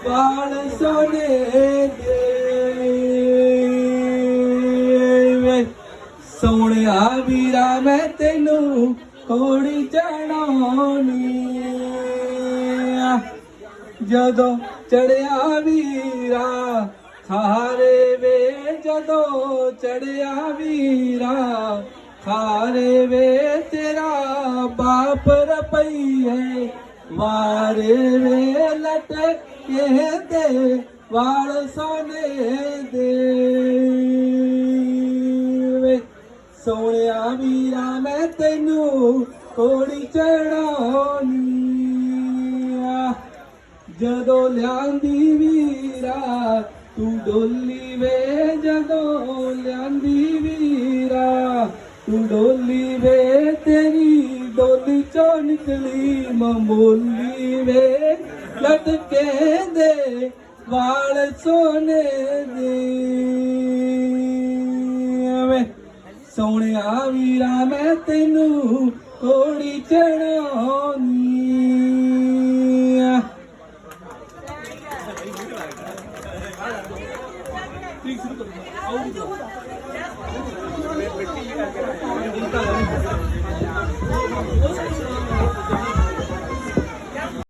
ਵਾਲ ਸੋਨੇ ਦੇ ਵੇ ਸੋਹਣਿਆ ਵੀਰਾ ਮੈਂ ਤੈਨੂੰ ਕੋੜੀ ਚੜਾਉਣੀ ਆ ਜਦੋਂ ਚੜਿਆ ਵੀਰਾ ਖਾਰੇ ਵੇ ਜਦੋਂ ਚੜਿਆ ਵੀਰਾ ਖਾਰੇ ਵੇ ਤੇਰਾ ਬਾਪ ਰੁਪਈਏ ਵਾਰੇ ਵੇ ਲਟਕੇ ਦੇ ਵਾਲ ਸੋਨੇ ਦੇ ਵੇ ਸੋਹਣਿਆ ਵੀਰਾ ਮੈਂ ਤੈਨੂੰ ਕੋੜੀ ਚੜਾਉਣੀ ਆ ਜਦੋਂ ਲਿਆਂਦੀ ਵੀਰਾ ਤੂੰ ਡੋਲੀ ਵੇ ਜਦੋਂ ਲਿਆਂਦੀ ਵੀਰਾ ਤੂੰ ਡੋਲੀ ਵੇ ਤੇਰੀ ਡੋਲੀ ਚੋਂ ਨਿਕਲੀ ਮਾਮੂਲੀ ਵੇ ਲਟਕੇ ਦੇ ਵਾਲ ਸੋਨੇ ਦੇ ਵੇ ਸੋਹਣਿਆ ਵੀਰਾ ਮੈਂ ਤੈਨੂੰ ਕੋੜੀ ਚੜਾਉਣੀ ਆ ਠੀਕ ਸ਼ੁਰੂ ਕਰੋ